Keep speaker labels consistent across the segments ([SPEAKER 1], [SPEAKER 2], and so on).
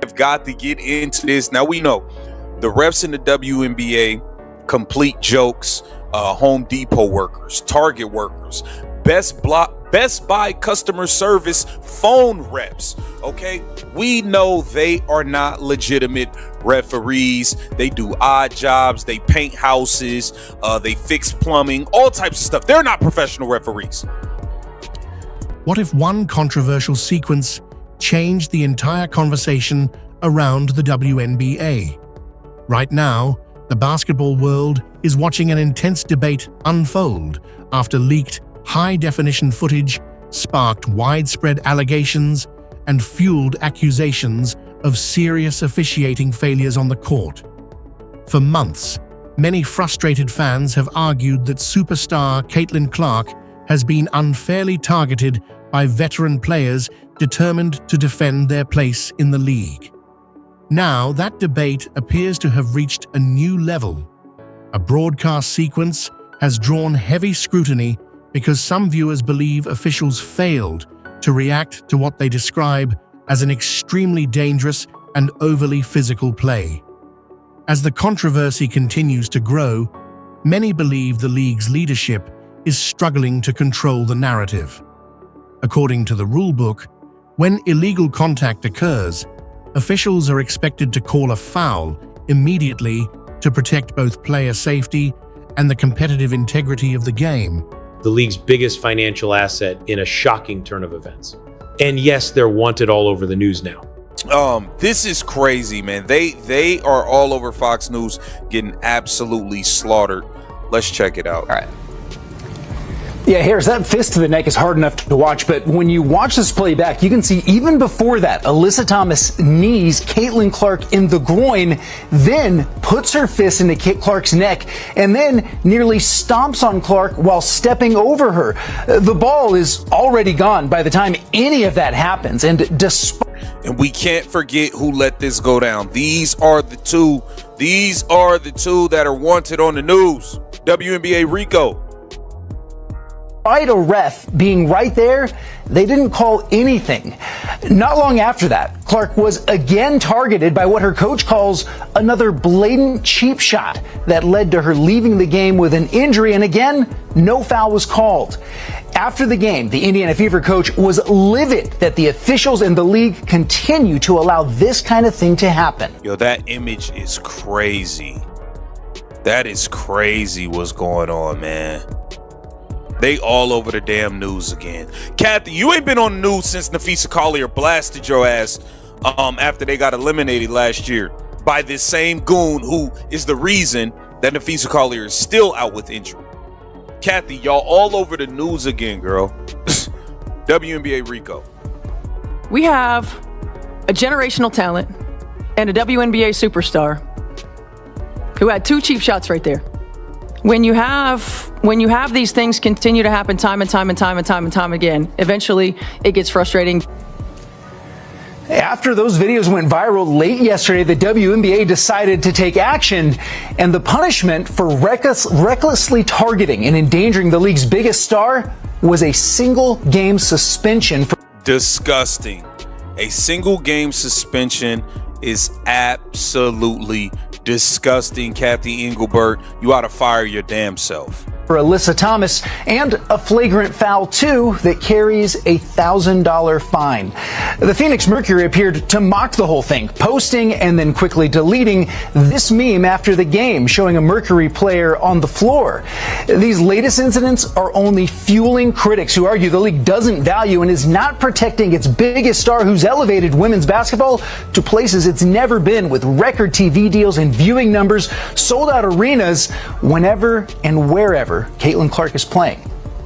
[SPEAKER 1] have got to get into this. Now, we know the refs in the WNBA, complete jokes, Home Depot workers, Target workers, Best Buy customer service phone reps, okay? We know they are not legitimate referees. They do odd jobs. They paint houses. They fix plumbing, all types of stuff. They're not professional referees.
[SPEAKER 2] What if one controversial sequence changed the entire conversation around the WNBA? Right now, the basketball world is watching an intense debate unfold after leaked high-definition footage sparked widespread allegations and fueled accusations of serious officiating failures on the court. For months, many frustrated fans have argued that superstar Caitlin Clark has been unfairly targeted by veteran players determined to defend their place in the league. Now, that debate appears to have reached a new level. A broadcast sequence has drawn heavy scrutiny because some viewers believe officials failed to react to what they describe as an extremely dangerous and overly physical play. As the controversy continues to grow, many believe the league's leadership is struggling to control the narrative. According to the rulebook, when illegal contact occurs, officials are expected to call a foul immediately to protect both player safety and the competitive integrity of the game.
[SPEAKER 3] The league's biggest financial asset in a shocking turn of events. And yes, they're wanted all over the news now.
[SPEAKER 1] This is crazy, man. They are all over Fox News getting absolutely slaughtered. Let's check it out.
[SPEAKER 4] All right. Yeah, Harris, that fist to the neck is hard enough to watch, but when you watch this play back, you can see even before that, Alyssa Thomas knees Caitlin Clark in the groin, then puts her fist into Clark's neck, and then nearly stomps on Clark while stepping over her. The ball is already gone by the time any of that happens, and
[SPEAKER 1] we can't forget who let this go down. These are the two that are wanted on the news. WNBA Rico.
[SPEAKER 4] Despite a ref being right there, they didn't call anything. Not long after that, Clark was again targeted by what her coach calls another blatant cheap shot that led to her leaving the game with an injury, and again, no foul was called. After the game, the Indiana Fever coach was livid that the officials in the league continue to allow this kind of thing to happen.
[SPEAKER 1] Yo, that image is crazy. That is crazy what's going on, man. They all over the damn news again. Kathy, you ain't been on the news since Nafisa Collier blasted your ass after they got eliminated last year by this same goon who is the reason that Nafisa Collier is still out with injury. Kathy, y'all all over the news again, girl. WNBA Rico.
[SPEAKER 5] We have a generational talent and a WNBA superstar who had two cheap shots right there. When you have these things continue to happen time and time again, eventually it gets frustrating.
[SPEAKER 4] After those videos went viral late yesterday, the WNBA decided to take action, and the punishment for recklessly targeting and endangering the league's biggest star was a single-game suspension.
[SPEAKER 1] Disgusting. A single-game suspension is absolutely disgusting, Kathy Engelbert. You ought to fire your damn self.
[SPEAKER 4] For Alyssa Thomas, and a flagrant foul, too, that carries a $1,000 fine. The Phoenix Mercury appeared to mock the whole thing, posting and then quickly deleting this meme after the game, showing a Mercury player on the floor. These latest incidents are only fueling critics who argue the league doesn't value and is not protecting its biggest star, who's elevated women's basketball to places it's never been, with record TV deals and viewing numbers, sold out arenas whenever and wherever Caitlin Clark is playing.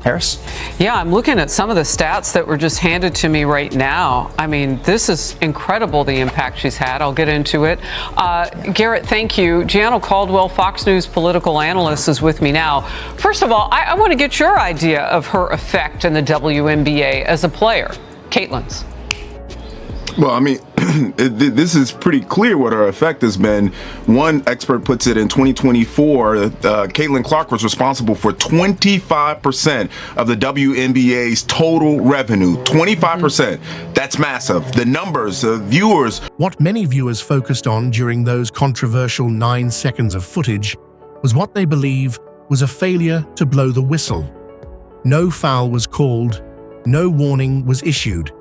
[SPEAKER 4] Harris?
[SPEAKER 6] Yeah, I'm looking at some of the stats that were just handed to me right now. I mean, this is incredible, the impact she's had. I'll get into it. Garrett, thank you. Gianna Caldwell, Fox News political analyst, is with me now. First of all, I want to get your idea of her effect in the WNBA as a player. Caitlin's.
[SPEAKER 7] Well, I mean, this is pretty clear what our effect has been. One expert puts it in 2024, Caitlin Clark was responsible for 25% of the WNBA's total revenue. 25%. That's massive. The numbers, the viewers.
[SPEAKER 2] What many viewers focused on during those controversial 9 seconds of footage was what they believe was a failure to blow the whistle. No foul was called, no warning was issued,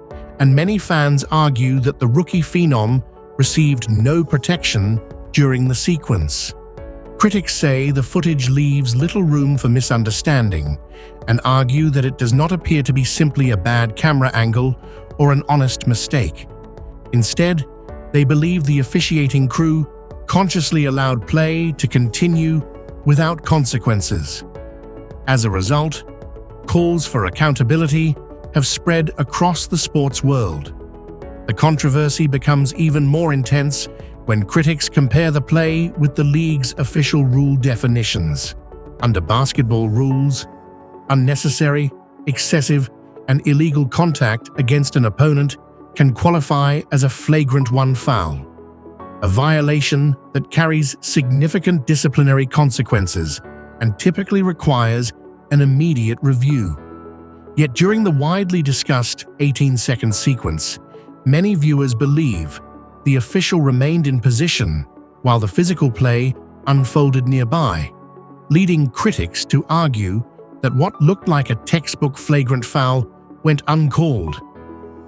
[SPEAKER 2] and many fans argue that the rookie phenom received no protection during the sequence. Critics say the footage leaves little room for misunderstanding and argue that it does not appear to be simply a bad camera angle or an honest mistake. Instead, they believe the officiating crew consciously allowed play to continue without consequences. As a result, calls for accountability have spread across the sports world. The controversy becomes even more intense when critics compare the play with the league's official rule definitions. Under basketball rules, unnecessary, excessive, and illegal contact against an opponent can qualify as a flagrant 1 foul, a violation that carries significant disciplinary consequences and typically requires an immediate review. Yet during the widely discussed 18-second sequence, many viewers believe the official remained in position while the physical play unfolded nearby, leading critics to argue that what looked like a textbook flagrant foul went uncalled.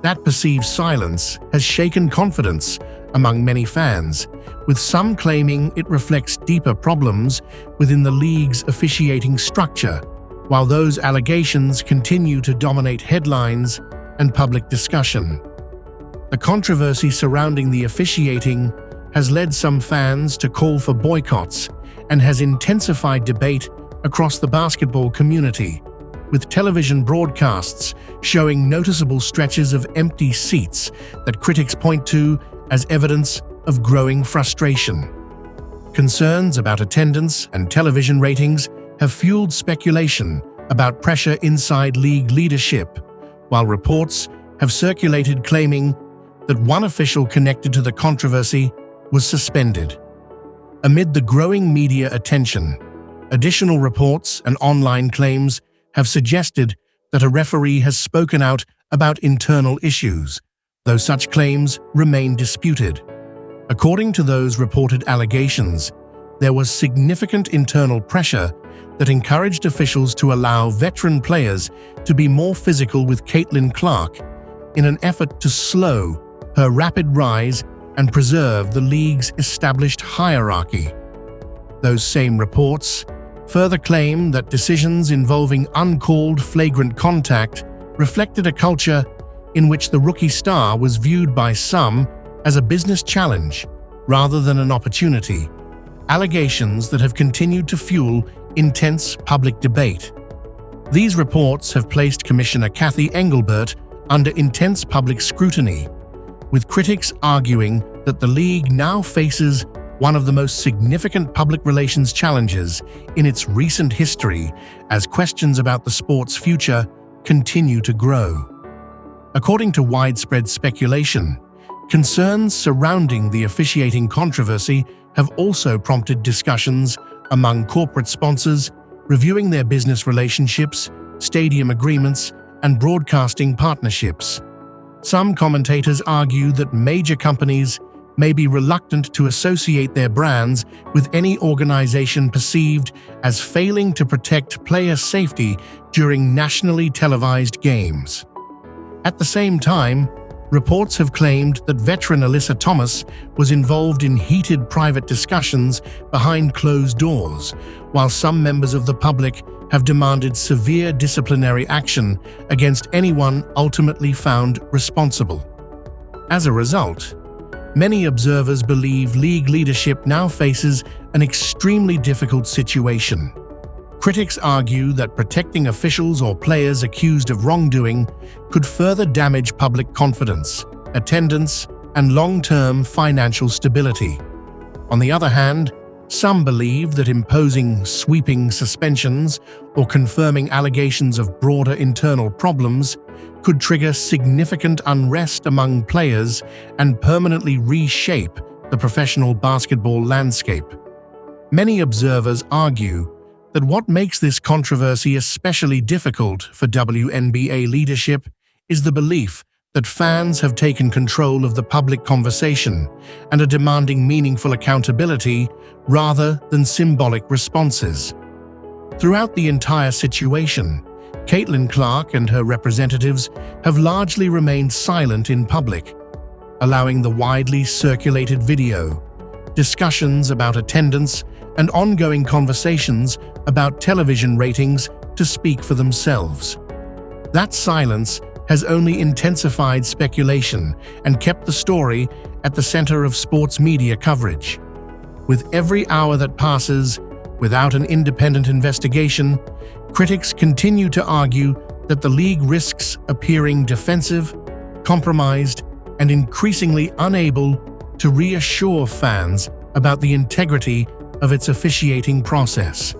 [SPEAKER 2] That perceived silence has shaken confidence among many fans, with some claiming it reflects deeper problems within the league's officiating structure, while those allegations continue to dominate headlines and public discussion. The controversy surrounding the officiating has led some fans to call for boycotts and has intensified debate across the basketball community, with television broadcasts showing noticeable stretches of empty seats that critics point to as evidence of growing frustration. Concerns about attendance and television ratings have fueled speculation about pressure inside league leadership, while reports have circulated claiming that one official connected to the controversy was suspended. Amid the growing media attention, additional reports and online claims have suggested that a referee has spoken out about internal issues, though such claims remain disputed. According to those reported allegations, there was significant internal pressure that encouraged officials to allow veteran players to be more physical with Caitlin Clark in an effort to slow her rapid rise and preserve the league's established hierarchy. Those same reports further claim that decisions involving uncalled flagrant contact reflected a culture in which the rookie star was viewed by some as a business challenge rather than an opportunity, allegations that have continued to fuel intense public debate. These reports have placed Commissioner Kathy Engelbert under intense public scrutiny, with critics arguing that the league now faces one of the most significant public relations challenges in its recent history as questions about the sport's future continue to grow. According to widespread speculation, concerns surrounding the officiating controversy have also prompted discussions among corporate sponsors reviewing their business relationships, stadium agreements, and broadcasting partnerships. Some commentators argue that major companies may be reluctant to associate their brands with any organization perceived as failing to protect player safety during nationally televised games. At the same time, reports have claimed that veteran Alyssa Thomas was involved in heated private discussions behind closed doors, while some members of the public have demanded severe disciplinary action against anyone ultimately found responsible. As a result, many observers believe league leadership now faces an extremely difficult situation. Critics argue that protecting officials or players accused of wrongdoing could further damage public confidence, attendance, and long-term financial stability. On the other hand, Some believe that imposing sweeping suspensions or confirming allegations of broader internal problems could trigger significant unrest among players and permanently reshape the professional basketball landscape. Many observers argue that what makes this controversy especially difficult for WNBA leadership is the belief that fans have taken control of the public conversation and are demanding meaningful accountability rather than symbolic responses. Throughout the entire situation, Caitlin Clark and her representatives have largely remained silent in public, allowing the widely circulated video, discussions about attendance, and ongoing conversations about television ratings to speak for themselves. That silence has only intensified speculation and kept the story at the center of sports media coverage. With every hour that passes without an independent investigation, critics continue to argue that the league risks appearing defensive, compromised, and increasingly unable to reassure fans about the integrity of its officiating process.